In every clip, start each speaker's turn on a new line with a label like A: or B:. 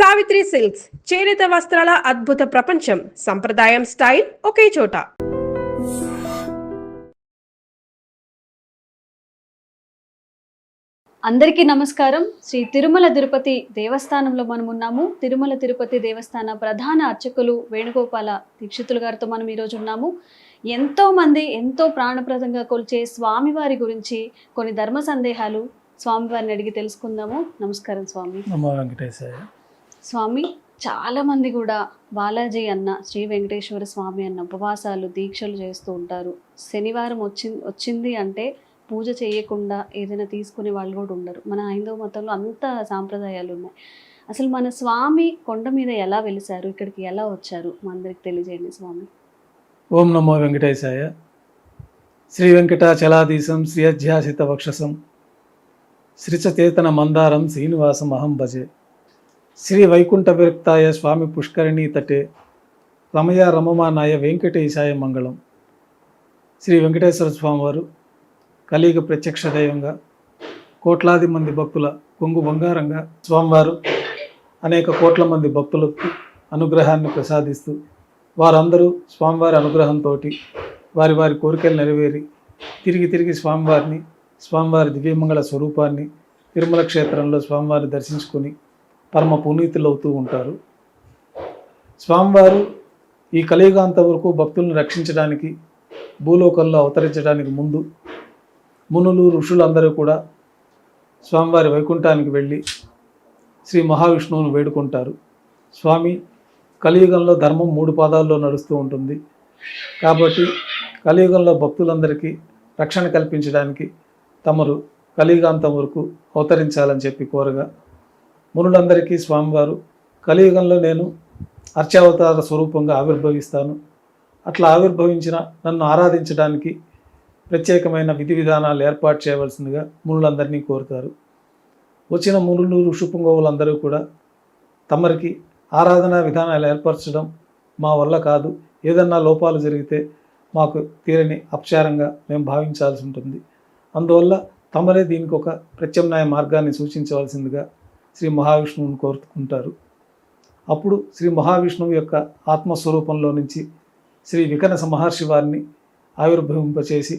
A: Savitri silks చేనేత వస్త్రాల అద్భుత ప్రపంచం. సంప్రదాయం స్టైల్ ఒకే చోట.
B: అందరికీ నమస్కారం. శ్రీ తిరుమల తిరుపతి దేవస్థానంలో మనం ఉన్నాము. తిరుమల తిరుపతి దేవస్థాన ప్రధాన అర్చకులు వేణుగోపాల దీక్షితులు గారితో మనం ఈరోజు ఉన్నాము. ఎంతో మంది ఎంతో ప్రాణప్రదంగా కొలిచే స్వామివారి గురించి కొన్ని ధర్మ సందేహాలు స్వామివారిని అడిగి తెలుసుకుందాము. నమస్కారం స్వామి.
C: నమో వెంకటేశాయ.
B: స్వామి, చాలామంది కూడా బాలాజీ అన్న, శ్రీ వెంకటేశ్వర స్వామి అన్న ఉపవాసాలు దీక్షలు చేస్తూ ఉంటారు. శనివారం వచ్చింది అంటే పూజ చేయకుండా ఏదైనా తీసుకునే వాళ్ళు కూడా ఉండరు. మన హైందవ మతంలో అంత సాంప్రదాయాలు ఉన్నాయి. అసలు మన స్వామి కొండ మీద ఎలా వెలిశారు, ఇక్కడికి ఎలా వచ్చారు, మా అందరికి తెలియజేయండి స్వామి.
C: ఓం నమో వెంకటేశాయ. శ్రీ వెంకటాచలాధీశం శ్రీయధ్యాసిత వక్షసం శ్రీచచేతన మందారం శ్రీనివాసం అహం భజే. శ్రీ వైకుంఠ విరక్తాయ స్వామి పుష్కరిణీ తటే రమయ రమమానాయ వెంకటేశాయ మంగళం. శ్రీ వెంకటేశ్వర స్వామివారు కలియుగ ప్రత్యక్ష దైవంగా, కోట్లాది మంది భక్తుల కొంగు బంగారంగా స్వామివారు అనేక కోట్ల మంది భక్తులకు అనుగ్రహాన్ని ప్రసాదిస్తూ, వారందరూ స్వామివారి అనుగ్రహంతో వారి వారి కోరికలు నెరవేరి తిరిగి స్వామివారి దివ్యమంగళ స్వరూపాన్ని తిరుమల క్షేత్రంలో స్వామివారిని దర్శించుకొని పరమ పునీతులవుతూ ఉంటారు. స్వామివారు ఈ కలియుగాంత వరకు భక్తులను రక్షించడానికి భూలోకంలో అవతరించడానికి ముందు మునులు ఋషులందరూ కూడా స్వామివారి వైకుంఠానికి వెళ్ళి శ్రీ మహావిష్ణువును వేడుకుంటారు. స్వామి, కలియుగంలో ధర్మం 3 పాదాల్లో నడుస్తూ ఉంటుంది కాబట్టి కలియుగంలో భక్తులందరికీ రక్షణ కల్పించడానికి తమరు కలియుగాంతం వరకు అవతరించాలని చెప్పి కోరగా, మునులందరికీ స్వామివారు కలియుగంలో నేను అర్చావతార స్వరూపంగా ఆవిర్భవిస్తాను, అట్లా ఆవిర్భవించిన నన్ను ఆరాధించడానికి ప్రత్యేకమైన విధి విధానాలు ఏర్పాటు చేయవలసిందిగా మునులందరినీ కోరుతారు. వచ్చిన మునులు ఋషిపుంగవులందరూ కూడా తమరికి ఆరాధనా విధానాలు ఏర్పరచడం మా వల్ల కాదు, ఏదన్నా లోపాలు జరిగితే మాకు తీరని అపచారంగా మేము భావించాల్సి ఉంటుంది, అందువల్ల తమరే దీనికి ఒక ప్రత్యామ్నాయ మార్గాన్ని సూచించవలసిందిగా శ్రీ మహావిష్ణువుని కోరుకుంటారు. అప్పుడు శ్రీ మహావిష్ణువు యొక్క ఆత్మస్వరూపంలో నుంచి శ్రీ వికనస మహర్షి వారిని ఆవిర్భవింపచేసి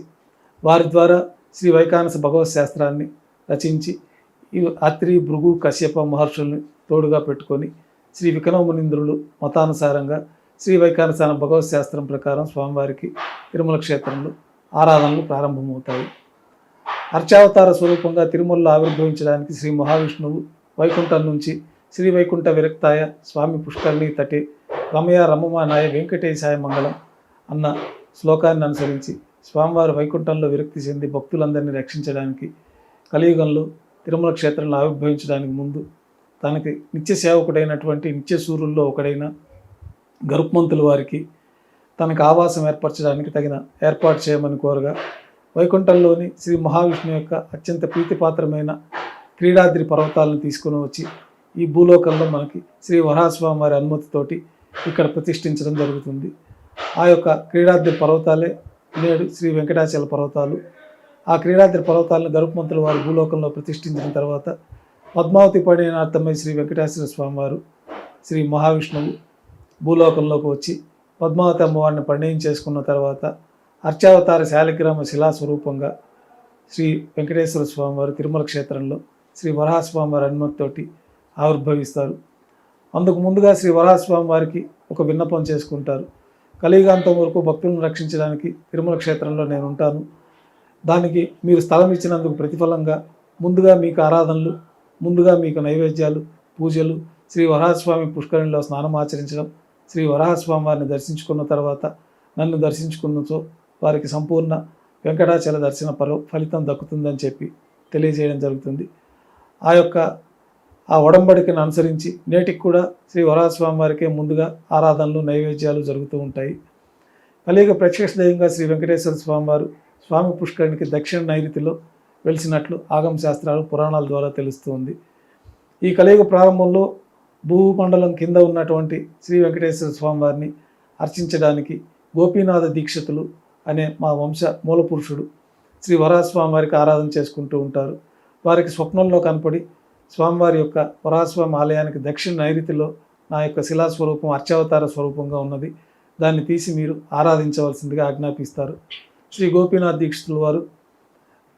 C: వారి ద్వారా శ్రీ వైకానస భగవత్ శాస్త్రాన్ని రచించి ఈ అత్రి, భృగు, కశ్యప మహర్షుల్ని తోడుగా పెట్టుకొని శ్రీ వికనమునీంద్రులు మతానుసారంగా శ్రీ వైకానస భగవత్ శాస్త్రం ప్రకారం స్వామివారికి తిరుమల క్షేత్రంలో ఆరాధనలు ప్రారంభమవుతాయి. అర్చావతార స్వరూపంగా తిరుమలలో ఆవిర్భవించడానికి శ్రీ మహావిష్ణువు వైకుంఠం నుంచి శ్రీ వైకుంఠ విరక్తాయ స్వామి పుష్కరిణీ తటే రమయ రమమానాయ వెంకటేశాయ మంగళం అన్న శ్లోకాన్ని అనుసరించి స్వామివారు వైకుంఠంలో విరక్తి చెంది భక్తులందరినీ రక్షించడానికి కలియుగంలో తిరుమల క్షేత్రంలో ఆవిర్భవించడానికి ముందు తనకి నిత్య సేవకుడైనటువంటి నిత్య సూర్యుల్లో ఒకడైన గరుత్మంతుల వారికి తనకు ఆవాసం ఏర్పరచడానికి తగిన ఏర్పాటు చేయమని కోరగా, వైకుంఠంలోని శ్రీ మహావిష్ణువు యొక్క అత్యంత ప్రీతిపాత్రమైన క్రీడాద్రి పర్వతాలను తీసుకుని వచ్చి ఈ భూలోకంలో మనకి శ్రీ వరాహస్వామి వారి అనుమతితోటి ఇక్కడ ప్రతిష్ఠించడం జరుగుతుంది. ఆ యొక్క క్రీడాద్రి పర్వతాలే నేడు శ్రీ వెంకటాచల పర్వతాలు. ఆ క్రీడాద్రి పర్వతాలను గరుత్మంతుల వారు భూలోకంలో ప్రతిష్ఠించిన తర్వాత పద్మావతి పరిణయార్థమై శ్రీ వెంకటేశ్వర స్వామివారు శ్రీ మహావిష్ణువు భూలోకంలోకి వచ్చి పద్మావతి అమ్మవారిని పరిణయం చేసుకున్న తర్వాత అర్చావతార శాలిగ్రామ శిలాస్వరూపంగా శ్రీ వెంకటేశ్వర స్వామివారు తిరుమల క్షేత్రంలో శ్రీ వరాహస్వామి వారి అనుమతితోటి ఆవిర్భవిస్తారు. అందుకు ముందుగా శ్రీ వరాహస్వామి వారికి ఒక విన్నపం చేసుకుంటారు. కలియుగాంతం వరకు భక్తులను రక్షించడానికి తిరుమల క్షేత్రంలో నేను ఉంటాను, దానికి మీరు స్థలం ఇచ్చినందుకు ప్రతిఫలంగా ముందుగా మీకు ఆరాధనలు, ముందుగా మీకు నైవేద్యాలు, పూజలు, శ్రీ వరాహస్వామి పుష్కరిణిలో స్నానం ఆచరించడం, శ్రీ వరాహస్వామి వారిని దర్శించుకున్న తర్వాత నన్ను దర్శించుకున్నచో వారికి సంపూర్ణ వెంకటాచల దర్శన ఫలితం దక్కుతుందని చెప్పి తెలియజేయడం జరుగుతుంది. ఆ ఒడంబడికను అనుసరించి నేటికి కూడా శ్రీ వరాహస్వామి వారికే ముందుగా ఆరాధనలు, నైవేద్యాలు జరుగుతూ ఉంటాయి. కలియుగ ప్రత్యక్ష దైవంగా శ్రీ వెంకటేశ్వర స్వామివారు స్వామి పుష్కరిణికి దక్షిణ నైరుతిలో వెలిసినట్లు ఆగమ శాస్త్రాలు, పురాణాల ద్వారా తెలుస్తుంది. ఈ కలియుగ ప్రారంభంలో భూమండలం కింద ఉన్నటువంటి శ్రీ వెంకటేశ్వర స్వామివారిని అర్చించడానికి గోపీనాథ దీక్షితులు అనే మా వంశ మూలపురుషుడు శ్రీ వరాహస్వామి వారికి ఆరాధన చేసుకుంటూ ఉంటారు. వారికి స్వప్నంలో కనపడి స్వామివారి యొక్క వరాహస్వామి ఆలయానికి దక్షిణ నైరుతిలో నా యొక్క శిలాస్వరూపం అర్చావతార స్వరూపంగా ఉన్నది. దాన్ని తీసి మీరు ఆరాధించవలసిందిగా ఆజ్ఞాపిస్తారు. శ్రీ గోపీనాథ్ దీక్షితుల వారు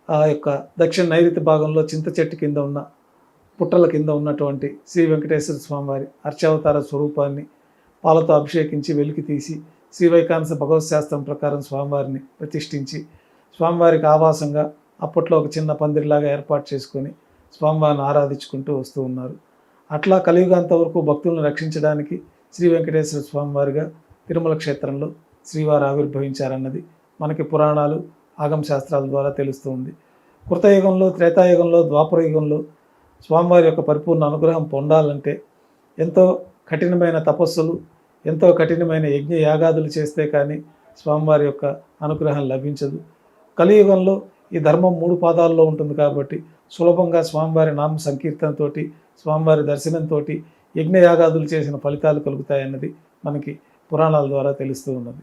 C: ఆ యొక్క దక్షిణ నైరుతి భాగంలో చింత చెట్టు కింద ఉన్న పుట్టల కింద ఉన్నటువంటి శ్రీ వెంకటేశ్వర స్వామివారి అర్చావతార స్వరూపాన్ని పాలతో అభిషేకించి వెలికి తీసి శ్రీ వైకానస భగవత్ శాస్త్రం ప్రకారం స్వామివారిని ప్రతిష్ఠించి స్వామివారికి ఆవాసంగా అప్పట్లో ఒక చిన్న పందిరిలాగా ఏర్పాటు చేసుకొని స్వామివారిని ఆరాధించుకుంటూ వస్తూ ఉన్నారు. అట్లా కలియుగాంత వరకు భక్తులను రక్షించడానికి శ్రీ వెంకటేశ్వర స్వామివారిగా తిరుమల క్షేత్రంలో శ్రీవారు ఆవిర్భవించారన్నది మనకి పురాణాలు ఆగమ శాస్త్రాల ద్వారా తెలుస్తూ ఉంది. కృతయుగంలో, త్రేతాయుగంలో, ద్వాపర యుగంలో స్వామివారి యొక్క పరిపూర్ణ అనుగ్రహం పొందాలంటే ఎంతో కఠినమైన తపస్సులు, ఎంతో కఠినమైన యజ్ఞ యాగాదులు చేస్తే కానీ స్వామివారి యొక్క అనుగ్రహం లభించదు. కలియుగంలో ఈ ధర్మం 3 పాదాల్లో ఉంటుంది కాబట్టి సులభంగా స్వామివారి నామ సంకీర్తనతో, స్వామివారి దర్శనంతో యజ్ఞయాగాదులు చేసిన ఫలితాలు కలుగుతాయన్నది మనకి పురాణాల ద్వారా తెలుస్తూ ఉన్నది.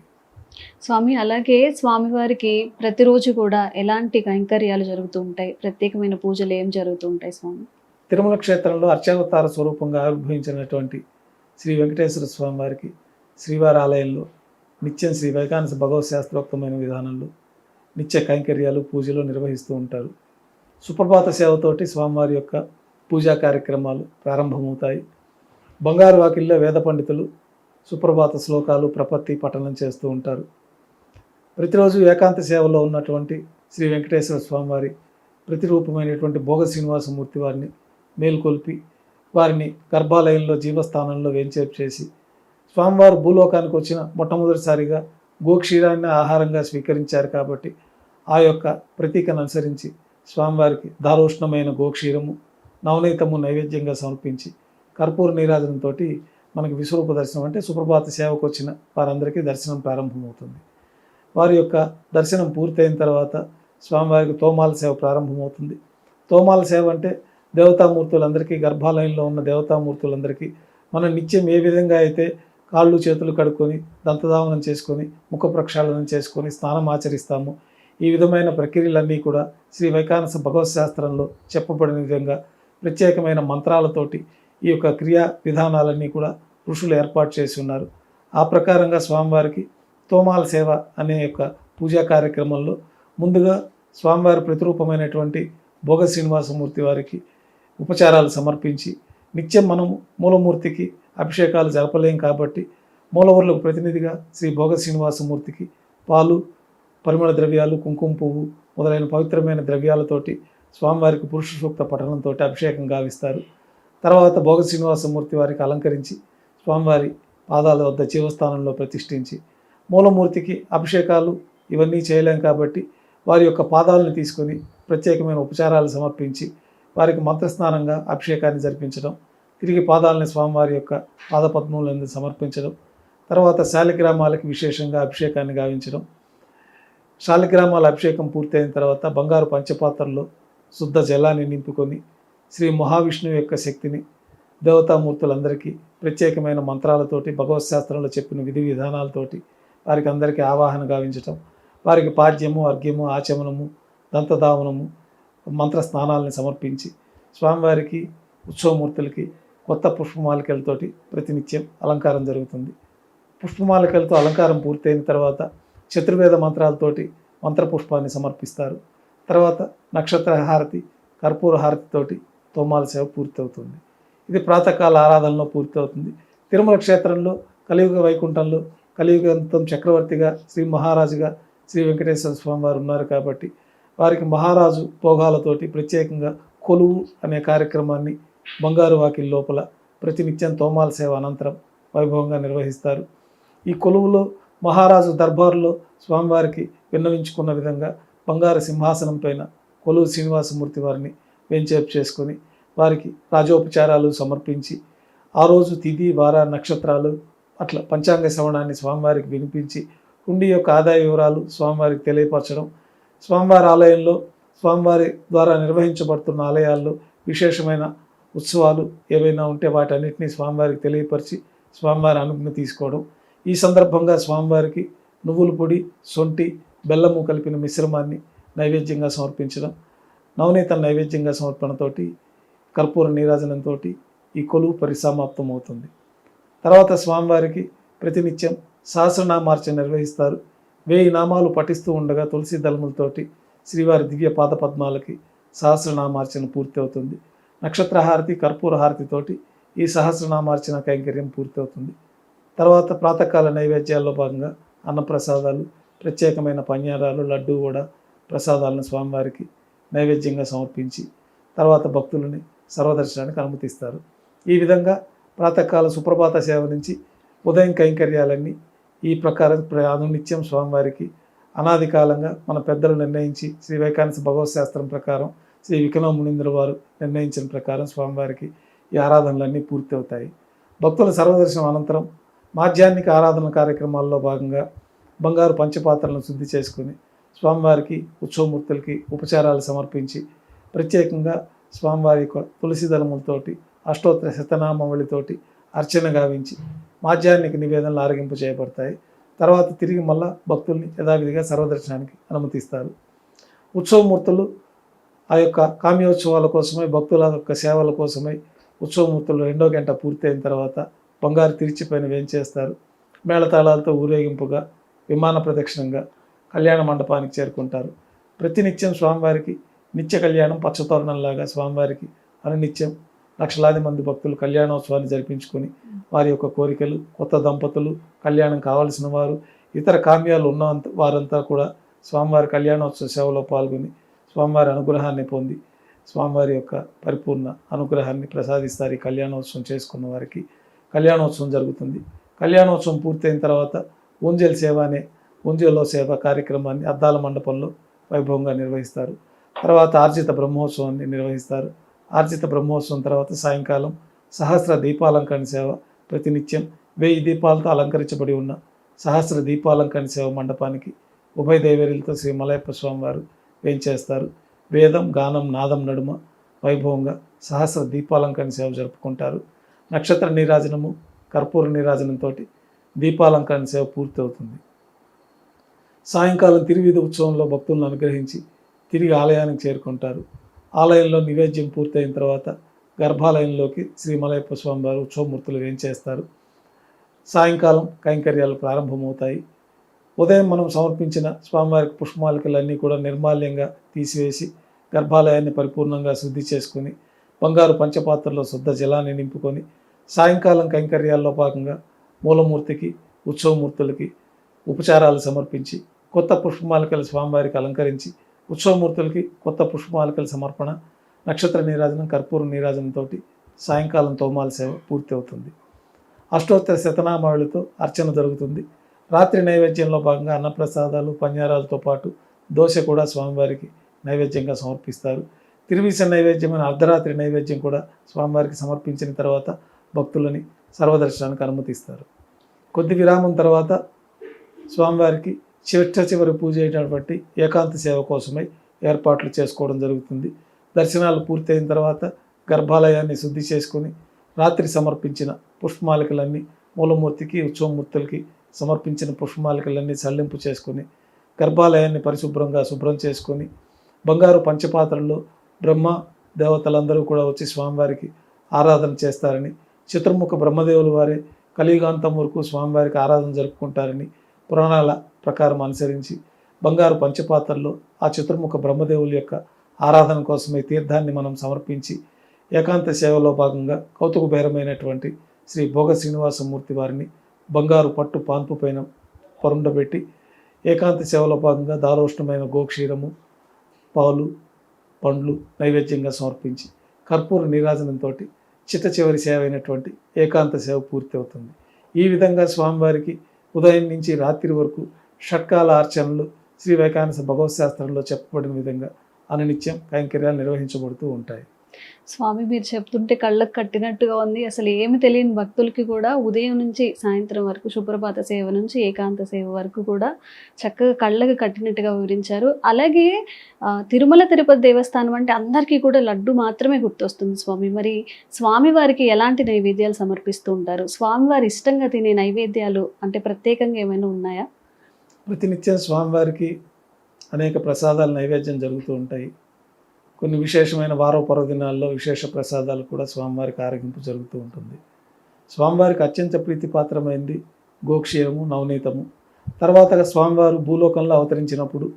B: స్వామి, అలాగే స్వామివారికి ప్రతిరోజు కూడా ఎలాంటి కైంకర్యాలు జరుగుతూ ఉంటాయి? ప్రత్యేకమైన పూజలు ఏం జరుగుతూ ఉంటాయి స్వామి?
C: తిరుమల క్షేత్రంలో అర్చావతార స్వరూపంగా ఆవిర్భవించినటువంటి శ్రీ వెంకటేశ్వర స్వామివారికి శ్రీవారి ఆలయంలో నిత్యం శ్రీ వైకానస భగవత్ శాస్త్రోక్తమైన విధానంలో నిత్య కైంకర్యాలు, పూజలు నిర్వహిస్తూ ఉంటారు. సుప్రభాత సేవతోటి స్వామివారి యొక్క పూజా కార్యక్రమాలు ప్రారంభమవుతాయి. బంగారు వాకిల్లో వేద పండితులు సుప్రభాత శ్లోకాలు, ప్రపత్తి పఠనం చేస్తూ ఉంటారు. ప్రతిరోజు ఏకాంత సేవలో ఉన్నటువంటి శ్రీ వెంకటేశ్వర స్వామివారి ప్రతిరూపమైనటువంటి భోగ శ్రీనివాసమూర్తి వారిని మేల్కొల్పి వారిని గర్భాలయంలో జీవస్థానంలో వేంచేపు చేసి స్వామివారు భూలోకానికి వచ్చిన మొట్టమొదటిసారిగా గోక్షీరాన్ని ఆహారంగా స్వీకరించారు కాబట్టి ఆ యొక్క ప్రతీకను అనుసరించి స్వామివారికి దారోష్ణమైన గోక్షీరము, నవనీతము నైవేద్యంగా సమర్పించి కర్పూర నీరాజనంతో మనకి విశ్వరూప దర్శనం అంటే సుప్రభాత సేవకు వచ్చిన వారందరికీ దర్శనం ప్రారంభమవుతుంది. వారి యొక్క దర్శనం పూర్తయిన తర్వాత స్వామివారికి తోమాల సేవ ప్రారంభమవుతుంది. తోమాల సేవ అంటే దేవతామూర్తులందరికీ, గర్భాలయంలో ఉన్న దేవతామూర్తులందరికీ మనం నిత్యం ఏ విధంగా అయితే కాళ్ళు చేతులు కడుక్కొని దంతధావనం చేసుకొని ముఖ ప్రక్షాళనం చేసుకొని స్నానం ఆచరిస్తాము, ఈ విధమైన ప్రక్రియలన్నీ కూడా శ్రీ వైకానస భగవత్ శాస్త్రంలో చెప్పబడిన విధంగా ప్రత్యేకమైన మంత్రాలతోటి ఈ యొక్క క్రియా విధానాలన్నీ కూడా ఋషులు ఏర్పాటు చేసి ఉన్నారు. ఆ ప్రకారంగా స్వామివారికి తోమాల సేవ అనే యొక్క పూజా కార్యక్రమంలో ముందుగా స్వామివారి ప్రతిరూపమైనటువంటి భోగ శ్రీనివాసమూర్తి వారికి ఉపచారాలు సమర్పించి, నిత్యం మనము మూలమూర్తికి అభిషేకాలు జరపలేం కాబట్టి మూలవర్లకు ప్రతినిధిగా శ్రీ భోగ శ్రీనివాసమూర్తికి పాలు, పరిమళ ద్రవ్యాలు, కుంకుమ పువ్వు మొదలైన పవిత్రమైన ద్రవ్యాలతోటి స్వామివారికి పురుష సూక్త పఠనంతో అభిషేకం గావిస్తారు. తర్వాత భోగ శ్రీనివాసమూర్తి వారికి అలంకరించి స్వామివారి పాదాల వద్ద జీవస్థానంలో ప్రతిష్ఠించి, మూలమూర్తికి అభిషేకాలు ఇవన్నీ చేయలేం కాబట్టి వారి యొక్క పాదాలను తీసుకొని ప్రత్యేకమైన ఉపచారాలు సమర్పించి వారికి మంత్రస్నానంగా అభిషేకాన్ని జరిపించడం, తిరిగి పాదాలని స్వామివారి యొక్క పాదపద్మములందు సమర్పించడం, తర్వాత శాలిగ్రామాలకి విశేషంగా అభిషేకాన్ని గావించడం. శాలిగ్రామాల అభిషేకం పూర్తయిన తర్వాత బంగారు పంచపాత్రలో శుద్ధ జలాన్ని నింపుకొని శ్రీ మహావిష్ణువు యొక్క శక్తిని దేవతామూర్తులందరికీ ప్రత్యేకమైన మంత్రాలతోటి భగవత్ శాస్త్రంలో చెప్పిన విధి విధానాలతోటి వారికి అందరికీ ఆవాహన గావించటం, వారికి పాద్యము, అర్ఘ్యము, ఆచమనము, దంతధావనము, మంత్ర స్నానాలని సమర్పించి స్వామివారికి ఉత్సవమూర్తులకి కొత్త పుష్పమాలికలతోటి ప్రతినిత్యం అలంకారం జరుగుతుంది. పుష్పమాలికలతో అలంకారం పూర్తయిన తర్వాత చతుర్వేద మంత్రాలతోటి మంత్రపుష్పాన్ని సమర్పిస్తారు. తర్వాత నక్షత్ర హారతి, కర్పూర హారతితోటి తోమాల సేవ పూర్తవుతుంది. ఇది ప్రాతకాల ఆరాధనలో పూర్తవుతుంది. తిరుమల క్షేత్రంలో కలియుగ వైకుంఠంలో కలియుగంతం చక్రవర్తిగా శ్రీ మహారాజుగా శ్రీ వెంకటేశ్వర స్వామి వారు ఉన్నారు కాబట్టి వారికి మహారాజు భోగాలతోటి ప్రత్యేకంగా కొలువు అనే కార్యక్రమాన్ని బంగారు వాకిల్ లోపల ప్రతినిత్యం తోమాల సేవ అనంతరం వైభవంగా నిర్వహిస్తారు. ఈ కొలువులో మహారాజు దర్బారులో స్వామివారికి విన్నవించుకున్న విధంగా బంగారు సింహాసనం పైన కొలువు శ్రీనివాసమూర్తి వారిని వెంచేపు చేసుకొని వారికి రాజోపచారాలు సమర్పించి ఆ రోజు తిథి, వార, నక్షత్రాలు అట్లా పంచాంగ శ్రవణాన్ని స్వామివారికి వినిపించి హుండీ యొక్క ఆదాయ వివరాలు స్వామివారికి తెలియపరచడం, స్వామివారి ఆలయంలో స్వామివారి ద్వారా నిర్వహించబడుతున్న ఆలయాల్లో విశేషమైన ఉత్సవాలు ఏవైనా ఉంటే వాటన్నిటినీ స్వామివారికి తెలియపరిచి స్వామివారి అనుజ్ఞ తీసుకోవడం. ఈ సందర్భంగా స్వామివారికి నువ్వుల పొడి, సొంటి, బెల్లము కలిపిన మిశ్రమాన్ని నైవేద్యంగా సమర్పించడం, నవనీత నైవేద్యంగా సమర్పణతోటి కర్పూర నీరాజనంతో ఈ కొలువు పరిసమాప్తం అవుతుంది. తర్వాత స్వామివారికి ప్రతినిత్యం సహస్రనామార్చన నిర్వహిస్తారు. 1000 నామాలు పఠిస్తూ ఉండగా తులసి దళములతోటి శ్రీవారి దివ్య పాద పద్మాలకి సహస్రనామార్చన పూర్తి అవుతుంది. నక్షత్రహారతి, కర్పూర హారతితోటి ఈ సహస్రనామార్చన కైంకర్యం పూర్తి అవుతుంది. తర్వాత ప్రాతకాల నైవేద్యాల్లో భాగంగా అన్నప్రసాదాలు, ప్రత్యేకమైన పన్యారాలు, లడ్డు కూడా ప్రసాదాలను స్వామివారికి నైవేద్యంగా సమర్పించి తర్వాత భక్తులని సర్వదర్శనానికి అనుమతిస్తారు. ఈ విధంగా ప్రాతకాల సుప్రభాత సేవ నుంచి ఉదయం కైంకర్యాలన్నీ ఈ ప్రకారం అనునిత్యం స్వామివారికి అనాది కాలంగా మన పెద్దలు నిర్ణయించి శ్రీ వైకానస భగవత్ శాస్త్రం ప్రకారం శ్రీ వికనవ మునీంద్ర వారు నిర్ణయించిన ప్రకారం స్వామివారికి ఈ ఆరాధనలన్నీ పూర్తి అవుతాయి. భక్తుల సర్వదర్శనం అనంతరం మాధ్యాహ్నిక ఆరాధన కార్యక్రమాల్లో భాగంగా బంగారు పంచపాత్రలను శుద్ధి చేసుకుని స్వామివారికి ఉత్సవమూర్తులకి ఉపచారాలు సమర్పించి ప్రత్యేకంగా స్వామివారి యొక్క తులసి దళములతోటి అష్టోత్తర శతనామావళితోటి అర్చన గావించి మాధ్యాహ్నిక నివేదనలు ఆరగింపు చేయబడతాయి. తర్వాత తిరిగి మళ్ళా భక్తుల్ని యథావిధిగా సర్వదర్శనానికి అనుమతిస్తారు. ఉత్సవమూర్తులు ఆ యొక్క కామ్యోత్సవాల కోసమై, భక్తుల యొక్క సేవల కోసమై ఉత్సవమూర్తులు 2వ గంట పూర్తయిన తర్వాత బంగారు తిరిచిపైన వేంచేస్తారు. మేళతాళాలతో ఊరేగింపుగా విమాన ప్రదక్షిణంగా కళ్యాణ మండపానికి చేరుకుంటారు. ప్రతినిత్యం స్వామివారికి నిత్య కళ్యాణం పచ్చతోరణంలాగా స్వామివారికి అనునిత్యం లక్షలాది మంది భక్తులు కళ్యాణోత్సవాన్ని జరిపించుకొని వారి యొక్క కోరికలు, కొత్త దంపతులు, కళ్యాణం కావలసిన వారు, ఇతర కామ్యాలు ఉన్న వారంతా కూడా స్వామివారి కళ్యాణోత్సవ సేవలో పాల్గొని స్వామివారి అనుగ్రహాన్ని పొంది స్వామివారి యొక్క పరిపూర్ణ అనుగ్రహాన్ని ప్రసాదిస్తారు. ఈ కళ్యాణోత్సవం చేసుకున్న వారికి కళ్యాణోత్సవం జరుగుతుంది. కళ్యాణోత్సవం పూర్తయిన తర్వాత ఊంజల్ సేవ అనే ఊంజల్లో సేవ కార్యక్రమాన్ని అద్దాల మండపంలో వైభవంగా నిర్వహిస్తారు. తర్వాత ఆర్జిత బ్రహ్మోత్సవాన్ని నిర్వహిస్తారు. ఆర్జిత బ్రహ్మోత్సవం తర్వాత సాయంకాలం సహస్ర దీపాలంకరణ సేవ, ప్రతినిత్యం 1000 దీపాలతో అలంకరించబడి ఉన్న సహస్ర దీపాలంకరణ సేవ మండపానికి ఉభయ దేవేరులతో శ్రీ మలయప్ప స్వామి వారు వేంచేస్తారు. వేదం, గానం, నాదం నడుమ వైభవంగా సహస్ర దీపాలంకరణ సేవ జరుపుకుంటారు. నక్షత్ర నీరాజనము, కర్పూర నీరాజనంతో దీపాలంకరణ సేవ పూర్తి అవుతుంది. సాయంకాలం తిరువీధి ఉత్సవంలో భక్తులను అనుగ్రహించి తిరిగి ఆలయానికి చేరుకుంటారు. ఆలయంలో నివేద్యం పూర్తయిన తర్వాత గర్భాలయంలోకి శ్రీ మలయప్ప స్వామి వారు ఉత్సవమూర్తులు వేంచేస్తారు. సాయంకాలం కైంకర్యాలు ప్రారంభమవుతాయి. ఉదయం మనం సమర్పించిన స్వామివారికి పుష్పమాలికలన్నీ కూడా నిర్మాల్యంగా తీసివేసి గర్భాలయాన్ని పరిపూర్ణంగా శుద్ధి చేసుకుని బంగారు పంచపాత్రలో శుద్ధ జలాన్ని నింపుకొని సాయంకాలం కైంకర్యాల్లో భాగంగా మూలమూర్తికి, ఉత్సవమూర్తులకి ఉపచారాలు సమర్పించి కొత్త పుష్పమాలికలు స్వామివారికి అలంకరించి ఉత్సవమూర్తులకి కొత్త పుష్పమాలికల సమర్పణ, నక్షత్ర నీరాజనం, కర్పూర నీరాజనంతో సాయంకాలం తోమాల సేవ పూర్తి అవుతుంది. అష్టోత్తర శతనామావళితో అర్చన జరుగుతుంది. రాత్రి నైవేద్యంలో భాగంగా అన్నప్రసాదాలు, పన్యారాలతో పాటు దోశ కూడా స్వామివారికి నైవేద్యంగా సమర్పిస్తారు. తిరువీస నైవేద్యమైన అర్ధరాత్రి నైవేద్యం కూడా స్వామివారికి సమర్పించిన తర్వాత భక్తులని సర్వదర్శనానికి అనుమతిస్తారు. కొద్ది విరామం తర్వాత స్వామివారికి చివరి పూజ అయినటువంటి ఏకాంత సేవ కోసమై ఏర్పాట్లు చేసుకోవడం జరుగుతుంది. దర్శనాలు పూర్తయిన తర్వాత గర్భాలయాన్ని శుద్ధి చేసుకొని రాత్రి సమర్పించిన పుష్పమాలికలన్నీ మూలమూర్తికి, ఉత్సవమూర్తులకి సమర్పించిన పుష్పమాలికలన్నీ సల్లింపు చేసుకొని గర్భాలయాన్ని పరిశుభ్రంగా శుభ్రం చేసుకొని బంగారు పంచపాత్రల్లో బ్రహ్మ దేవతలందరూ కూడా వచ్చి స్వామివారికి ఆరాధన చేస్తారని, చతుర్ముఖ బ్రహ్మదేవుల వారే కలియుగాంతం వరకు స్వామివారికి ఆరాధన జరుపుకుంటారని పురాణాల ప్రకారం అనుసరించి బంగారు పంచపాత్రల్లో ఆ చతుర్ముఖ బ్రహ్మదేవుల యొక్క ఆరాధన కోసమే తీర్థాన్ని మనం సమర్పించి ఏకాంత సేవలో భాగంగా కౌతుకబేరమైనటువంటి శ్రీ భోగ శ్రీనివాసమూర్తి వారిని బంగారు పట్టు పాన్పు పైన పరుండబెట్టి ఏకాంత సేవలో భాగంగా దారోష్ణమైన గోక్షీరము, పాలు, పండ్లు నైవేద్యంగా సమర్పించి కర్పూర నీరాజనంతో చివరి సేవ అయినటువంటి ఏకాంత సేవ పూర్తి అవుతుంది. ఈ విధంగా స్వామివారికి ఉదయం నుంచి రాత్రి వరకు షట్కాల అర్చనలు శ్రీ వైకానస భగవత్ శాస్త్రంలో చెప్పబడిన విధంగా అనునిత్యం కైంకర్యాలు నిర్వహించబడుతూ ఉంటాయి.
B: స్వామి మీరు చెప్తుంటే కళ్ళకు కట్టినట్టుగా ఉంది. అసలు ఏమి తెలియని భక్తులకి కూడా ఉదయం నుంచి సాయంత్రం వరకు సుప్రభాత సేవ నుంచి ఏకాంత సేవ వరకు కూడా చక్కగా కళ్ళకు కట్టినట్టుగా వివరించారు. అలాగే తిరుమల తిరుపతి దేవస్థానం అంటే అందరికీ కూడా లడ్డు మాత్రమే గుర్తొస్తుంది స్వామి. మరి స్వామివారికి ఎలాంటి నైవేద్యాలు సమర్పిస్తూ ఉంటారు? స్వామివారి ఇష్టంగా తినే నైవేద్యాలు అంటే ప్రత్యేకంగా ఏమైనా ఉన్నాయా?
C: ప్రతినిత్యం స్వామివారికి అనేక ప్రసాదాలు నైవేద్యం జరుగుతూ ఉంటాయి. కొన్ని విశేషమైన వారో పర్వదినాల్లో విశేష ప్రసాదాలు కూడా స్వామివారికి ఆరగింపు జరుగుతూ ఉంటుంది. స్వామివారికి అత్యంత ప్రీతిపాత్రమైంది గోక్షీరము, నవనీతము. తర్వాత స్వామివారు భూలోకంలో అవతరించినప్పుడు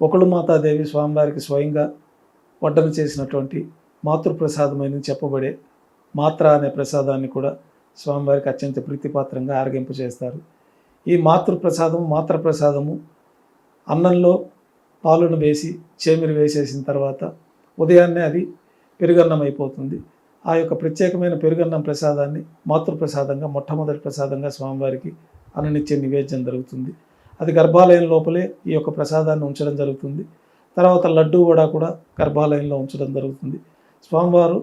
C: ఒకళమాతాదేవి స్వామివారికి స్వయంగా వడ్డన చేసినటువంటి మాతృప్రసాదమైన చెప్పబడే మాత్ర అనే ప్రసాదాన్ని కూడా స్వామివారికి అత్యంత ప్రీతిపాత్రంగా ఆరగింపు చేస్తారు. ఈ మాతృప్రసాదము అన్నంలో పాలును వేసి చేమిరి వేసేసిన తర్వాత ఉదయాన్నే అది పెరుగన్నం అయిపోతుంది. ఆ యొక్క ప్రత్యేకమైన పెరుగన్నం ప్రసాదాన్ని మాతృప్రసాదంగా మొట్టమొదటి ప్రసాదంగా స్వామివారికి అనునిత్య నివేద్యం జరుగుతుంది. అది గర్భాలయం లోపలే ఈ యొక్క ప్రసాదాన్ని ఉంచడం జరుగుతుంది. తర్వాత లడ్డూ కూడా గర్భాలయంలో ఉంచడం జరుగుతుంది. స్వామివారు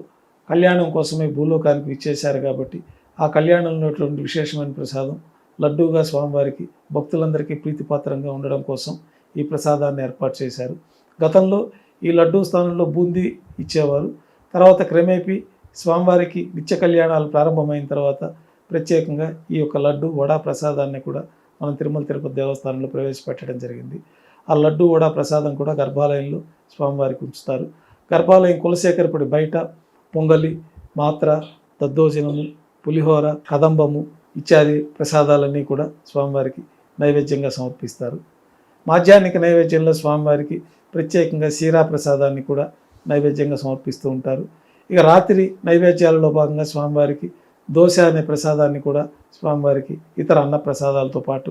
C: కళ్యాణం కోసమే భూలోకానికి ఇచ్చేశారు కాబట్టి ఆ కళ్యాణంలో విశేషమైన ప్రసాదం లడ్డూగా స్వామివారికి భక్తులందరికీ ప్రీతిపాత్రంగా ఉండడం కోసం ఈ ప్రసాదాన్ని ఏర్పాటు చేశారు. గతంలో ఈ లడ్డూ స్థానంలో బూందీ ఇచ్చేవారు. తర్వాత క్రమేపీ స్వామివారికి నిత్య కళ్యాణాలు ప్రారంభమైన తర్వాత ప్రత్యేకంగా ఈ యొక్క లడ్డు వడా ప్రసాదాన్ని కూడా మనం తిరుమల తిరుపతి దేవస్థానంలో ప్రవేశపెట్టడం జరిగింది. ఆ లడ్డు వడా ప్రసాదం కూడా గర్భాలయంలో స్వామివారికి ఉంచుతారు. గర్భాలయం కులశేఖరపడి బయట పొంగలి, మాత్ర, దద్దోజనము, పులిహోర, కదంబము ఇత్యాది ప్రసాదాలన్నీ కూడా స్వామివారికి నైవేద్యంగా సమర్పిస్తారు. మాధ్యాహ్నిక నైవేద్యంలో స్వామివారికి ప్రత్యేకంగా సీరా ప్రసాదాన్ని కూడా నైవేద్యంగా సమర్పిస్తూ ఉంటారు. ఇక రాత్రి నైవేద్యాలలో భాగంగా స్వామివారికి దోశ అనే ప్రసాదాన్ని కూడా స్వామివారికి ఇతర అన్న ప్రసాదాలతో పాటు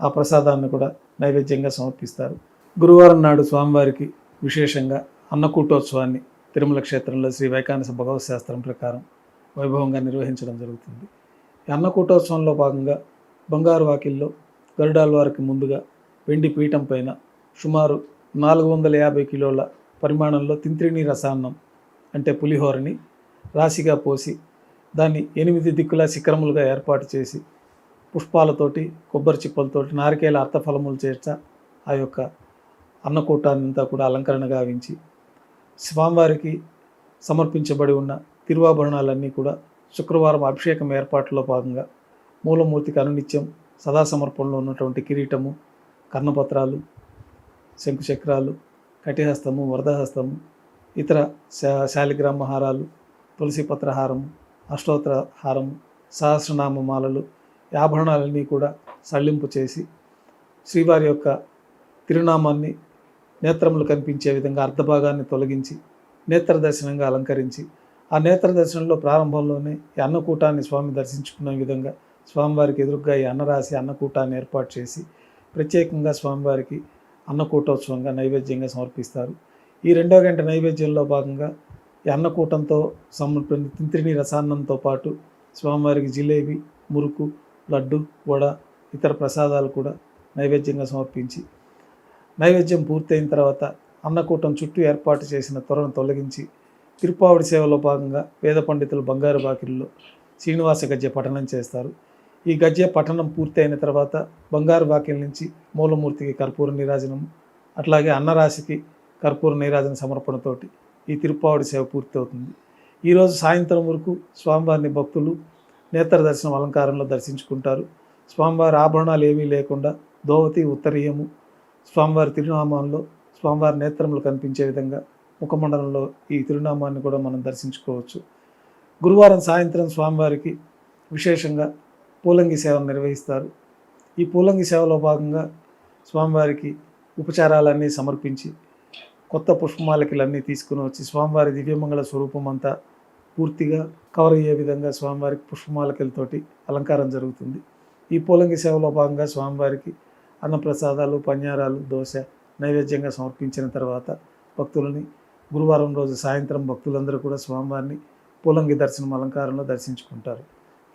C: ఆ ప్రసాదాన్ని కూడా నైవేద్యంగా సమర్పిస్తారు. గురువారం నాడు స్వామివారికి విశేషంగా అన్నకూటోత్సవాన్ని తిరుమల క్షేత్రంలో శ్రీ వైకానస భగవత్ శాస్త్రం ప్రకారం వైభవంగా నిర్వహించడం జరుగుతుంది. ఈ అన్నకూటోత్సవంలో భాగంగా బంగారు వాకిల్లో గరుడాల్వారికి ముందుగా వెండి పీఠం పైన సుమారు 450 కిలోల పరిమాణంలో తింత్రిణీ రసాన్నం అంటే పులిహోరని రాశిగా పోసి దాన్ని 8 దిక్కుల శిఖరములుగా ఏర్పాటు చేసి పుష్పాలతోటి, కొబ్బరి చిప్పలతోటి, నారికేల అర్థఫలములు చేర్చ ఆ యొక్క అన్నకూటాన్నంతా కూడా అలంకరణ గావించి స్వామివారికి సమర్పించబడి ఉన్న తిరువాభరణాలన్నీ కూడా శుక్రవారం అభిషేకం ఏర్పాట్లో భాగంగా మూలమూర్తికి అనునిత్యం సదా సమర్పణలో ఉన్నటువంటి కిరీటము, కర్ణపత్రాలు, శంకుచక్రాలు, కటిహస్తము, వరదహస్తము, ఇతర శాలిగ్రామ హారాలు, తులసి పత్రహారము, అష్టోత్తర హారము, సహస్రనామ మాలలు, ఆభరణాలన్నీ కూడా సళ్ళింపు చేసి శ్రీవారి యొక్క తిరునామాన్ని నేత్రములు కనిపించే విధంగా అర్ధభాగాన్ని తొలగించి నేత్ర దర్శనంగా అలంకరించి ఆ నేత్ర దర్శనంలో ప్రారంభంలోనే ఈ అన్నకూటాన్ని స్వామి దర్శించుకునే విధంగా స్వామివారికి ఎదురుగా ఈ అన్నరాశి అన్నకూటాన్ని ఏర్పాటు చేసి ప్రత్యేకంగా స్వామివారికి అన్నకూటోత్సవంగా నైవేద్యంగా సమర్పిస్తారు. ఈ 2వ గంట నైవేద్యంలో భాగంగా ఈ అన్నకూటంతో సమర్పించిన తింత్రిణీ రసాన్నంతో పాటు స్వామివారికి జిలేబీ, మురుకు, లడ్డు, వడ, ఇతర ప్రసాదాలు కూడా నైవేద్యంగా సమర్పించి నైవేద్యం పూర్తయిన తర్వాత అన్నకూటం చుట్టూ ఏర్పాటు చేసిన త్వరను తొలగించి తిరుప్పావడి సేవలో భాగంగా వేద పండితులు బంగారు బాకిల్లో శ్రీనివాస గద్య పఠనం చేస్తారు. ఈ గద్య పఠనం పూర్తయిన తర్వాత బంగారు బాకిల నుంచి మూలమూర్తికి కర్పూర నీరాజనము, అట్లాగే అన్నరాశికి కర్పూర నీరాజన సమర్పణతోటి ఈ తిరుప్పావడి సేవ పూర్తవుతుంది. ఈరోజు సాయంత్రం వరకు స్వామివారిని భక్తులు నేత్ర దర్శనం అలంకారంలో దర్శించుకుంటారు. స్వామివారి ఆభరణాలు ఏమీ లేకుండా దోవతి, ఉత్తరీయము, స్వామివారి తిరునామాల్లో స్వామివారి నేత్రములు కనిపించే విధంగా ముఖమండలంలో ఈ తిరునామాన్ని కూడా మనం దర్శించుకోవచ్చు. గురువారం సాయంత్రం స్వామివారికి విశేషంగా పూలంగి సేవను నిర్వహిస్తారు. ఈ పూలంగి సేవలో భాగంగా స్వామివారికి ఉపచారాలన్నీ సమర్పించి కొత్త పుష్పమాలికలన్నీ తీసుకుని వచ్చి స్వామివారి దివ్యమంగళ స్వరూపం అంతా పూర్తిగా కవర్ అయ్యే విధంగా స్వామివారికి పుష్పమాలికలతోటి అలంకారం జరుగుతుంది. ఈ పూలంగి సేవలో భాగంగా స్వామివారికి అన్నప్రసాదాలు, పన్యారాలు, దోశ నైవేద్యంగా సమర్పించిన తర్వాత భక్తులని గురువారం రోజు సాయంత్రం భక్తులందరూ కూడా స్వామివారిని పూలంగి దర్శనం అలంకారంలో దర్శించుకుంటారు.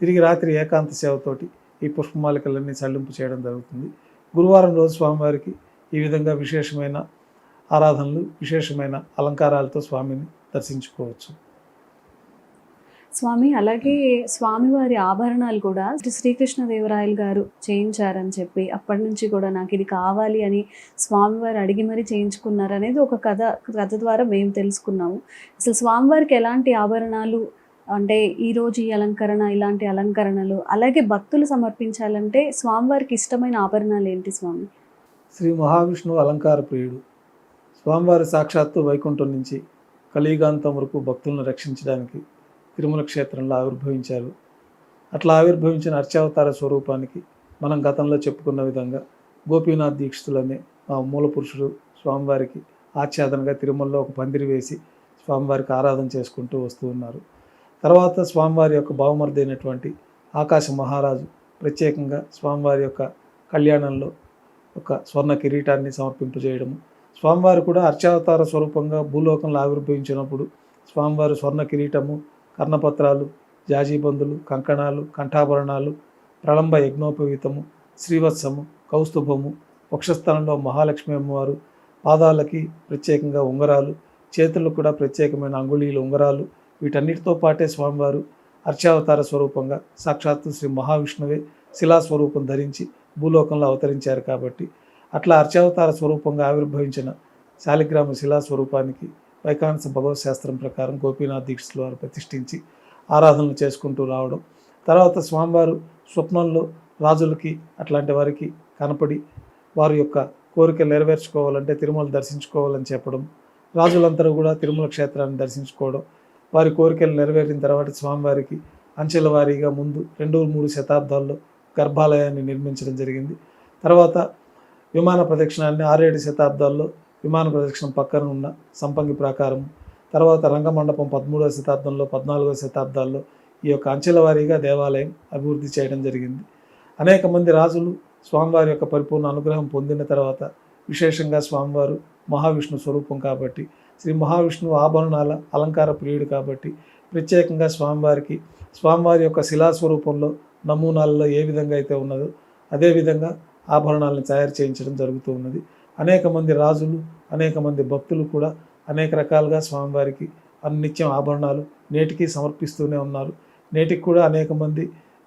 C: తిరిగి రాత్రి ఏకాంత సేవతోటి ఈ పుష్పమాలికలన్నీ సళ్ళింపు చేయడం జరుగుతుంది. గురువారం రోజు స్వామివారికి ఈ విధంగా విశేషమైన ఆరాధనలు, విశేషమైన అలంకారాలతో స్వామిని దర్శించుకోవచ్చు.
B: స్వామి, అలాగే స్వామివారి ఆభరణాలు కూడా శ్రీకృష్ణదేవరాయలు గారు చేయించారని చెప్పి అప్పటి నుంచి కూడా నాకు ఇది కావాలి అని స్వామివారు అడిగి మరీ చేయించుకున్నారు అనేది ఒక కథ ద్వారా మేము తెలుసుకున్నాము. అసలు స్వామివారికి ఎలాంటి ఆభరణాలు అంటే ఈరోజు ఈ అలంకరణ, ఇలాంటి అలంకరణలు, అలాగే భక్తులు సమర్పించాలంటే స్వామివారికి ఇష్టమైన ఆభరణాలు ఏంటి స్వామి?
C: శ్రీ మహావిష్ణువు అలంకార ప్రియుడు. స్వామివారి సాక్షాత్తు వైకుంఠం నుంచి కలియుగాంతం వరకు భక్తులను రక్షించడానికి తిరుమల క్షేత్రంలో ఆవిర్భవించారు. అట్లా ఆవిర్భవించిన అర్చావతార స్వరూపానికి మనం గతంలో చెప్పుకున్న విధంగా గోపీనాథ్ దీక్షితులనే ఆ మూల పురుషుడు స్వామివారికి ఆచ్ఛాదనగా తిరుమలలో ఒక పందిరి వేసి స్వామివారికి ఆరాధన చేసుకుంటూ వస్తూ ఉన్నారు. తర్వాత స్వామివారి యొక్క బావమరిది అయినటువంటి ఆకాశ మహారాజు ప్రత్యేకంగా స్వామివారి యొక్క కళ్యాణంలో ఒక స్వర్ణ కిరీటాన్ని సమర్పింపజేయడము, స్వామివారు కూడా అర్చావతార స్వరూపంగా భూలోకంలో ఆవిర్భవించినప్పుడు స్వామివారు స్వర్ణ కిరీటము, కర్ణపత్రాలు, జాజీబందులు, కంకణాలు, కంఠాభరణాలు, ప్రళంబ యజ్ఞోపవీతము, శ్రీవత్సము, కౌస్తుభము, వక్షస్థలంలో మహాలక్ష్మి అమ్మవారు, పాదాలకి ప్రత్యేకంగా ఉంగరాలు, చేతులకు కూడా ప్రత్యేకమైన అంగుళీలు ఉంగరాలు, వీటన్నిటితో పాటే స్వామివారు అర్చావతార స్వరూపంగా సాక్షాత్తు శ్రీ మహావిష్ణువే శిలాస్వరూపం ధరించి భూలోకంలో అవతరించారు. కాబట్టి అట్లా అర్చావతార స్వరూపంగా ఆవిర్భవించిన శాలిగ్రామ శిలాస్వరూపానికి వైకానస భగవత్ శాస్త్రం ప్రకారం గోపీనాథ్ దీక్షితుల వారు ప్రతిష్ఠించి ఆరాధనలు చేసుకుంటూ రావడం, తర్వాత స్వామివారు స్వప్నంలో రాజులకి అట్లాంటి వారికి కనపడి వారి యొక్క కోరికలు నెరవేర్చుకోవాలంటే తిరుమల దర్శించుకోవాలని చెప్పడం, రాజులందరూ కూడా తిరుమల క్షేత్రాన్ని దర్శించుకోవడం, వారి కోరికలు నెరవేరిన తర్వాత స్వామివారికి అంచెల వారీగా ముందు 2-3 శతాబ్దాల్లో గర్భాలయాన్ని నిర్మించడం జరిగింది. తర్వాత విమాన ప్రదక్షిణాన్ని 6-7 శతాబ్దాల్లో విమాన ప్రదక్షిణం పక్కన ఉన్న సంపంగి ప్రాకారం, తర్వాత రంగమండపం 13వ శతాబ్దంలో 14వ శతాబ్దాల్లో ఈ యొక్క అంచెల వారీగా దేవాలయం అభివృద్ధి చేయడం జరిగింది. అనేక మంది రాజులు స్వామివారి యొక్క పరిపూర్ణ అనుగ్రహం పొందిన తర్వాత విశేషంగా స్వామివారు మహావిష్ణు స్వరూపం కాబట్టి శ్రీ మహావిష్ణువు ఆభరణాల అలంకార ప్రియుడు కాబట్టి ప్రత్యేకంగా స్వామివారి యొక్క శిలాస్వరూపంలో నమూనాలలో ఏ విధంగా అయితే ఉన్నదో అదేవిధంగా ఆభరణాలను తయారు చేయించడం జరుగుతూ ఉన్నది. అనేక మంది రాజులు, అనేక మంది భక్తులు కూడా అనేక రకాలుగా స్వామివారికి అన్నిత్యం ఆభరణాలు నేటికి సమర్పిస్తూనే ఉన్నారు. నేటికి కూడా అనేక మంది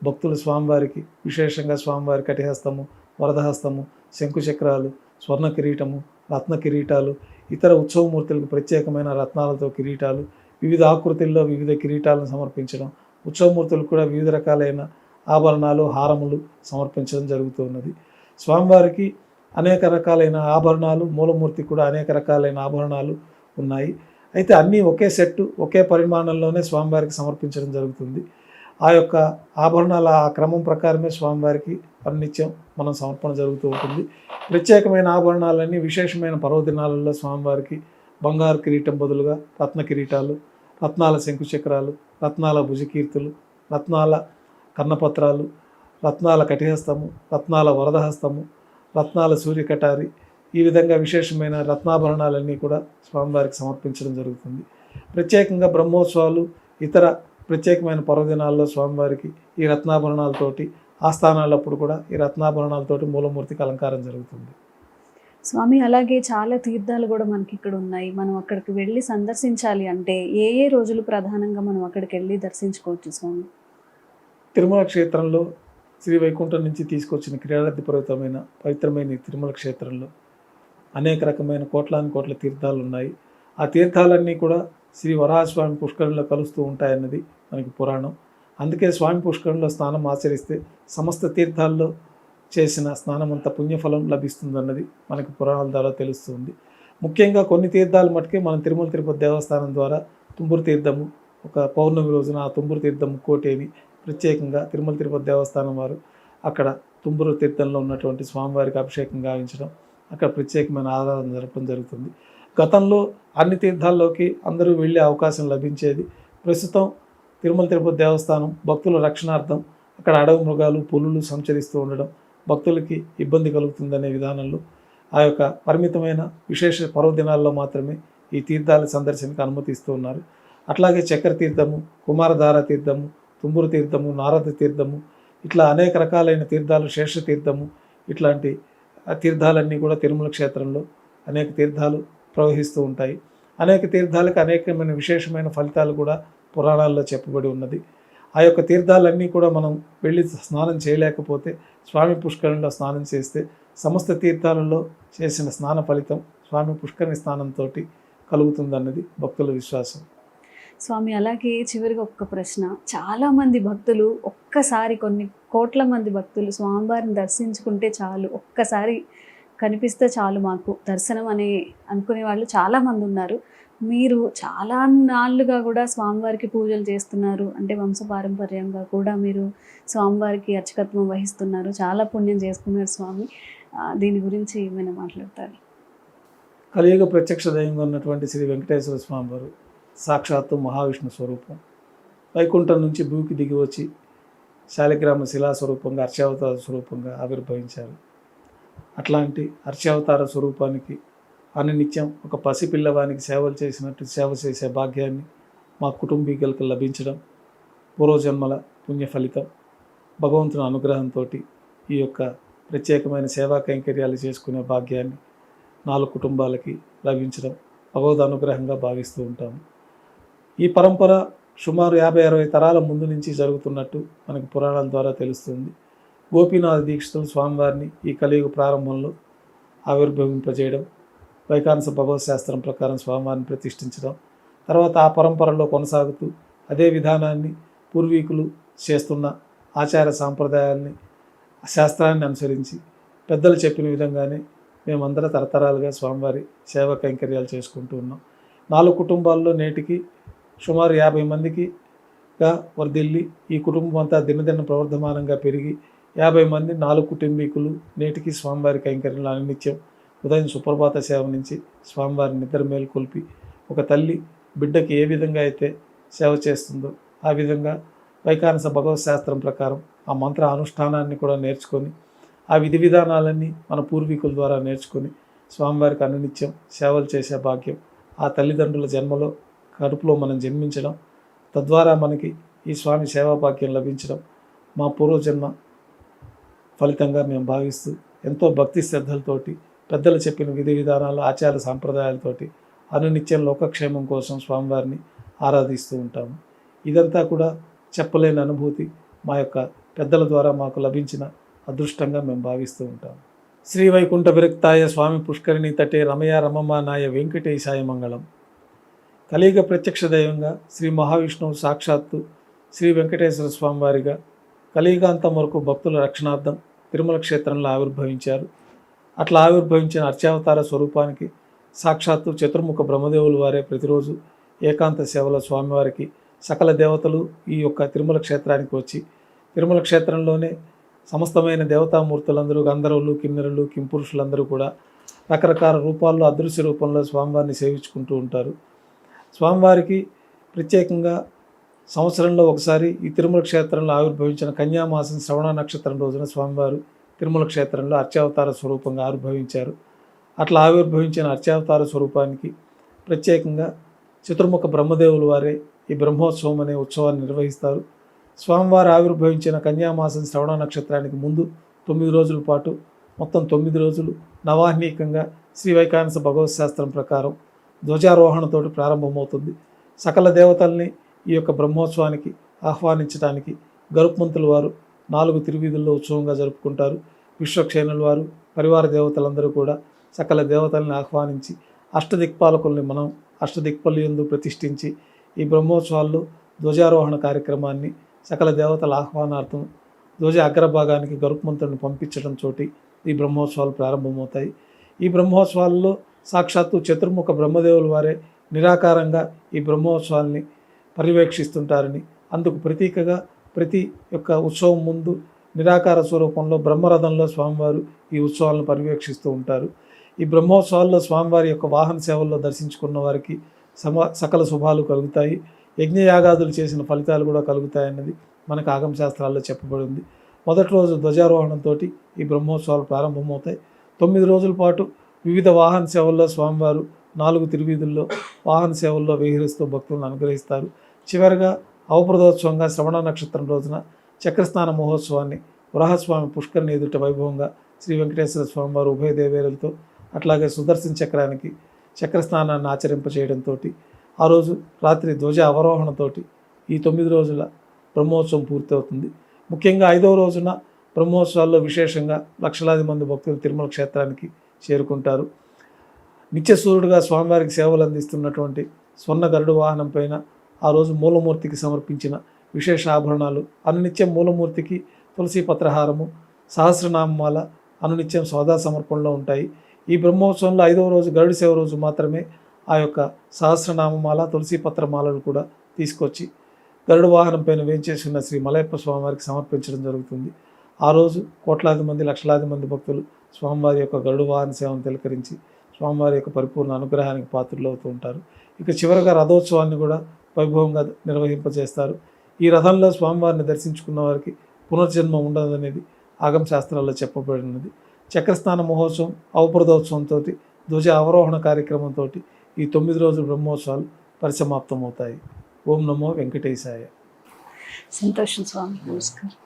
C: భక్తులు స్వామివారికి విశేషంగా స్వామివారి కటిహస్తము, వరదహస్తము, శంకుచక్రాలు, స్వర్ణ కిరీటము, రత్న కిరీటాలు, ఇతర ఉత్సవమూర్తులకు ప్రత్యేకమైన రత్నాలతో కిరీటాలు, వివిధ ఆకృతుల్లో వివిధ కిరీటాలను సమర్పించడం, ఉత్సవమూర్తులకు కూడా వివిధ రకాలైన ఆభరణాలు, హారములు సమర్పించడం జరుగుతూ ఉన్నది. స్వామివారికి అనేక రకాలైన ఆభరణాలు, మూలమూర్తికి కూడా అనేక రకాలైన ఆభరణాలు ఉన్నాయి. అయితే అన్నీ ఒకే సెట్టు, ఒకే పరిమాణంలోనే స్వామివారికి సమర్పించడం జరుగుతుంది. ఆ యొక్క ఆభరణాల ఆ క్రమం ప్రకారమే స్వామివారికి అన్నిత్యం మనం సమర్పణ జరుగుతూ ఉంటుంది. ప్రత్యేకమైన ఆభరణాలన్నీ విశేషమైన పర్వదినాలలో స్వామివారికి బంగారు కిరీటం బదులుగా రత్న కిరీటాలు, రత్నాల శంకుచక్రాలు, రత్నాల భుజకీర్తులు, రత్నాల కర్ణపత్రాలు, రత్నాల కటిహస్తము, రత్నాల వరదహస్తము, రత్నాల సూర్యకటారి, ఈ విధంగా విశేషమైన రత్నాభరణాలన్నీ కూడా స్వామివారికి సమర్పించడం జరుగుతుంది. ప్రత్యేకంగా బ్రహ్మోత్సవాలు, ఇతర ప్రత్యేకమైన పర్వదినాల్లో స్వామివారికి ఈ రత్నాభరణాలతోటి ఆస్థానాలప్పుడు కూడా ఈ రత్నాభరణాలతోటి మూలమూర్తికి అలంకారం జరుగుతుంది.
B: స్వామి, అలాగే చాలా తీర్థాలు కూడా మనకి ఇక్కడ ఉన్నాయి. మనం అక్కడికి వెళ్ళి సందర్శించాలి అంటే ఏ రోజులు ప్రధానంగా మనం అక్కడికి వెళ్ళి దర్శించుకోవచ్చు స్వామి?
C: తిరుమల క్షేత్రంలో శ్రీ వైకుంఠం నుంచి తీసుకొచ్చిన క్రీడార్థి పవిత్రమైన ఈ తిరుమల క్షేత్రంలో అనేక రకమైన కోట్ల తీర్థాలు ఉన్నాయి. ఆ తీర్థాలన్నీ కూడా శ్రీ వరాహస్వామి పుష్కరంలో కలుస్తూ ఉంటాయన్నది మనకి పురాణం. అందుకే స్వామి పుష్కరంలో స్నానం ఆచరిస్తే సమస్త తీర్థాల్లో చేసిన స్నానం అంత పుణ్యఫలం లభిస్తుందన్నది మనకి పురాణాల ద్వారా తెలుస్తుంది. ముఖ్యంగా కొన్ని తీర్థాలు మటుకే మనం తిరుమల తిరుపతి దేవస్థానం ద్వారా తుంబురు తీర్థము, ఒక పౌర్ణమి రోజున ఆ తుంబురు తీర్థం ముక్కోటి అని ప్రత్యేకంగా తిరుమల తిరుపతి దేవస్థానం వారు అక్కడ తుంబురు తీర్థంలో ఉన్నటువంటి స్వామివారికి అభిషేకం గావించడం, అక్కడ ప్రత్యేకమైన ఆరాధన జరపడం జరుగుతుంది. గతంలో అన్ని తీర్థాల్లోకి అందరూ వెళ్ళే అవకాశం లభించేది. ప్రస్తుతం తిరుమల తిరుపతి దేవస్థానం భక్తుల రక్షణార్థం అక్కడ అడవి మృగాలు, పులులు సంచరిస్తూ ఉండడం భక్తులకి ఇబ్బంది కలుగుతుందనే విధానంలో ఆ యొక్క పరిమితమైన విశేష పర్వదినాల్లో మాత్రమే ఈ తీర్థాల సందర్శనకు అనుమతిస్తూ ఉన్నారు. అట్లాగే చక్ర తీర్థము, కుమారధార తీర్థము, తుంబురు తీర్థము, నారద తీర్థము, ఇట్లా అనేక రకాలైన తీర్థాలు, శేష తీర్థము, ఇట్లాంటి తీర్థాలన్నీ కూడా తిరుమల క్షేత్రంలో అనేక తీర్థాలు ప్రవహిస్తూ ఉంటాయి. అనేక తీర్థాలకు అనేకమైన విశేషమైన ఫలితాలు కూడా పురాణాల్లో చెప్పబడి ఉన్నది. ఆ యొక్క తీర్థాలన్నీ కూడా మనం వెళ్ళి స్నానం చేయలేకపోతే స్వామి పుష్కరంలో స్నానం చేస్తే సమస్త తీర్థాలలో చేసిన స్నాన ఫలితం స్వామి పుష్కరిణి స్నానంతో కలుగుతుందన్నది భక్తుల విశ్వాసం.
B: స్వామి, అలాగే చివరిగా ఒక్క ప్రశ్న. చాలామంది భక్తులు ఒక్కసారి, కొన్ని కోట్ల మంది భక్తులు స్వామివారిని దర్శించుకుంటే చాలు, ఒక్కసారి కనిపిస్తే చాలు మాకు దర్శనం అని అనుకునే వాళ్ళు చాలామంది ఉన్నారు. మీరు చాలా నాళ్ళుగా కూడా స్వామివారికి పూజలు చేస్తున్నారు. అంటే వంశపారంపర్యంగా కూడా మీరు స్వామివారికి అర్చకత్వం వహిస్తున్నారు. చాలా పుణ్యం చేసుకున్నారు స్వామి. దీని గురించి ఏమైనా మాట్లాడతారు?
C: కలియుగ ప్రత్యక్ష దైవంగా ఉన్నటువంటి శ్రీ వెంకటేశ్వర స్వామి వారు సాక్షాత్తు మహావిష్ణు స్వరూపం. వైకుంఠం నుంచి భూమికి దిగి వచ్చి శాలిగ్రామ శిలా స్వరూపంగా అర్చావతార స్వరూపంగా ఆవిర్భవించారు. అట్లాంటి అర్చావతార స్వరూపానికి అనునిత్యం ఒక పసిపిల్లవానికి సేవలు చేసినట్టు సేవ చేసే భాగ్యాన్ని మా కుటుంబీకులకు లభించడం పూర్వజన్మల పుణ్య ఫలితం. భగవంతుని అనుగ్రహంతో ఈ యొక్క ప్రత్యేకమైన సేవా కైంకర్యాలు చేసుకునే భాగ్యాన్ని 4 కుటుంబాలకి లభించడం భగవద్ అనుగ్రహంగా భావిస్తూ ఉంటాము. ఈ పరంపర సుమారు 50-60 తరాల ముందు నుంచి జరుగుతున్నట్టు మనకి పురాణాల ద్వారా తెలుస్తుంది. గోపీనాథ దీక్షితులు స్వామివారిని ఈ కలియుగ ప్రారంభంలో ఆవిర్భవింపజేయడం, వైకానస భగవత్ శాస్త్రం ప్రకారం స్వామివారిని ప్రతిష్ఠించడం, తర్వాత ఆ పరంపరలో కొనసాగుతూ అదే విధానాన్ని పూర్వీకులు చేస్తున్న ఆచార సాంప్రదాయాల్ని శాస్త్రాన్ని అనుసరించి పెద్దలు చెప్పిన విధంగానే మేమందరం తరతరాలుగా స్వామివారి సేవా కైంకర్యాలు చేసుకుంటూ ఉన్నాం. 4 కుటుంబాల్లో నేటికి సుమారు 50 మందికిగా వర్ధిల్లి ఈ కుటుంబం అంతా దినదిన ప్రవర్ధమానంగా పెరిగి 50 మంది 4 కుటుంబీకులు నేటికి స్వామివారి కైంకర్యంలో అనునిత్యం ఉదయం సుప్రభాత సేవ నుంచి స్వామివారిని నిద్ర మేల్కొల్పి ఒక తల్లి బిడ్డకి ఏ విధంగా అయితే సేవ చేస్తుందో ఆ విధంగా వైకానస భగవత్ శాస్త్రం ప్రకారం ఆ మంత్ర అనుష్ఠానాన్ని కూడా నేర్చుకొని ఆ విధి విధానాలన్నీ మన పూర్వీకుల ద్వారా నేర్చుకొని స్వామివారికి అనునిత్యం సేవలు చేసే భాగ్యం ఆ తల్లిదండ్రుల జన్మలో కడుపులో మనం జన్మించడం, తద్వారా మనకి ఈ స్వామి సేవా భాగ్యం లభించడం మా పూర్వజన్మ ఫలితంగా మేము భావిస్తూ ఎంతో భక్తి శ్రద్ధలతోటి పెద్దలు చెప్పిన విధి విధానాలు ఆచార సాంప్రదాయాలతోటి అనునిత్యం లోకక్షేమం కోసం స్వామివారిని ఆరాధిస్తూ ఉంటాము. ఇదంతా కూడా చెప్పలేని అనుభూతి మా యొక్క పెద్దల ద్వారా మాకు లభించిన అదృష్టంగా మేము భావిస్తూ ఉంటాము. శ్రీ వైకుంఠ విరక్తాయ స్వామి పుష్కరిణి తటే రమయ రమమానాయ వెంకటేశాయ మంగళం. కలియుగ ప్రత్యక్ష దైవంగా శ్రీ మహావిష్ణువు సాక్షాత్తు శ్రీ వెంకటేశ్వర స్వామి వారిగా కలియుగాంతం వరకు భక్తుల రక్షణార్థం తిరుమల క్షేత్రంలో ఆవిర్భవించారు. అట్లా ఆవిర్భవించిన అర్చావతార స్వరూపానికి సాక్షాత్తు చతుర్ముఖ బ్రహ్మదేవుల వారే ప్రతిరోజు ఏకాంత సేవల స్వామివారికి సకల దేవతలు ఈ యొక్క తిరుమల క్షేత్రానికి వచ్చి తిరుమల క్షేత్రంలోనే సమస్తమైన దేవతామూర్తులందరూ గంధర్వులు, కిన్నెరులు, కింపురుషులందరూ కూడా రకరకాల రూపాల్లో అదృశ్య రూపంలో స్వామివారిని సేవించుకుంటూ ఉంటారు. స్వామివారికి ప్రత్యేకంగా సంవత్సరంలో ఒకసారి ఈ తిరుమల క్షేత్రంలో ఆవిర్భవించిన కన్యామాసం శ్రవణ నక్షత్రం రోజున స్వామివారు తిరుమల క్షేత్రంలో అర్చావతార స్వరూపంగా ఆవిర్భవించారు. అట్లా ఆవిర్భవించిన అర్చావతార స్వరూపానికి ప్రత్యేకంగా చతుర్ముఖ బ్రహ్మదేవుల వారే ఈ బ్రహ్మోత్సవం అనే ఉత్సవాన్ని నిర్వహిస్తారు. స్వామివారు ఆవిర్భవించిన కన్యామాసం శ్రవణ నక్షత్రానికి ముందు 9 రోజుల పాటు మొత్తం 9 రోజులు నవాహ్నికంగా శ్రీ వైకానస భగవత్ శాస్త్రం ప్రకారం ధ్వజారోహణతో ప్రారంభమవుతుంది. సకల దేవతల్ని ఈ యొక్క బ్రహ్మోత్సవానికి ఆహ్వానించడానికి గరుత్మంతుల వారు 4 తిరువీధుల్లో ఉత్సవంగా జరుపుకుంటారు. విశ్వక్షేణుల వారు పరివార దేవతలందరూ కూడా సకల దేవతల్ని ఆహ్వానించి అష్టదిక్పాలకుల్ని మనం అష్టదిక్పాలయందు ప్రతిష్ఠించి ఈ బ్రహ్మోత్సవాల్లో ధ్వజారోహణ కార్యక్రమాన్ని సకల దేవతల ఆహ్వానార్థం ధ్వజ అగ్రభాగానికి గరుత్మంతుడిని పంపించడంతో ఈ బ్రహ్మోత్సవాలు ప్రారంభమవుతాయి. ఈ బ్రహ్మోత్సవాల్లో సాక్షాత్తు చతుర్ముఖ బ్రహ్మదేవుల వారే నిరాకారంగా ఈ బ్రహ్మోత్సవాల్ని పర్యవేక్షిస్తుంటారని, అందుకు ప్రతీకగా ప్రతి యొక్క ఉత్సవం ముందు నిరాకార స్వరూపంలో బ్రహ్మరథంలో స్వామివారు ఈ ఉత్సవాలను పర్యవేక్షిస్తూ ఉంటారు. ఈ బ్రహ్మోత్సవాల్లో స్వామివారి యొక్క వాహన సేవల్లో దర్శించుకున్న వారికి సకల శుభాలు కలుగుతాయి, యజ్ఞయాగాదులు చేసిన ఫలితాలు కూడా కలుగుతాయన్నది మనకు ఆగమ శాస్త్రాల్లో చెప్పబడింది. మొదటి రోజు ధ్వజారోహణంతో ఈ బ్రహ్మోత్సవాలు ప్రారంభమవుతాయి. 9 రోజుల పాటు వివిధ వాహన సేవల్లో స్వామివారు 4 తిరువీధుల్లో వాహన సేవల్లో విహరిస్తూ భక్తులను అనుగ్రహిస్తారు. చివరిగా అవప్రదోత్సవంగా శ్రవణ నక్షత్రం రోజున చక్రస్నాన మహోత్సవాన్ని వరాహస్వామి పుష్కరిణి ఎదుట వైభవంగా శ్రీ వెంకటేశ్వర స్వామివారు ఉభయ దేవేరులతో అట్లాగే సుదర్శన చక్రానికి చక్రస్నానాన్ని ఆచరింపచేయడంతో ఆ రోజు రాత్రి ధ్వజ అవరోహణతోటి ఈ 9 రోజుల బ్రహ్మోత్సవం పూర్తవుతుంది. ముఖ్యంగా 5వ రోజున బ్రహ్మోత్సవాల్లో విశేషంగా లక్షలాది మంది భక్తులు తిరుమల క్షేత్రానికి చేరుకుంటారు. నిత్య సూర్యుడుగా స్వామివారికి సేవలు అందిస్తున్నటువంటి స్వర్ణ గరుడు వాహనం పైన ఆ రోజు మూలమూర్తికి సమర్పించిన విశేష ఆభరణాలు, అనునిత్యం మూలమూర్తికి తులసి పత్రహారము, సహస్రనామాల అనునిత్యం సోదా సమర్పణలో ఉంటాయి. ఈ బ్రహ్మోత్సవంలో 5వ రోజు గరుడు సేవ రోజు మాత్రమే ఆ యొక్క సహస్రనామమాల తులసి పత్రమాలలు కూడా తీసుకొచ్చి గరుడ వాహనం పైన వేంచేసిన శ్రీ మలయప్ప స్వామివారికి సమర్పించడం జరుగుతుంది. ఆ రోజు కోట్లాది మంది లక్షలాది మంది భక్తులు స్వామివారి యొక్క గరుడ వాహన సేవను తిలకరించి స్వామివారి యొక్క పరిపూర్ణ అనుగ్రహానికి పాత్రలు అవుతూ ఉంటారు. ఇక చివరగా రథోత్సవాన్ని కూడా వైభవంగా నిర్వహింపజేస్తారు. ఈ రథంలో స్వామివారిని దర్శించుకున్న వారికి పునర్జన్మ ఉండదనేది ఆగమ శాస్త్రాల్లో చెప్పబడినది. చక్రస్నాన మహోత్సవం, అవప్రదోత్సవంతో ధ్వజ అవరోహణ కార్యక్రమంతో ఈ 9 రోజుల బ్రహ్మోత్సవాలు పరిసమాప్తమవుతాయి. ఓం నమో వెంకటేశాయ.
B: సంతోషం స్వామి. నమస్కారం.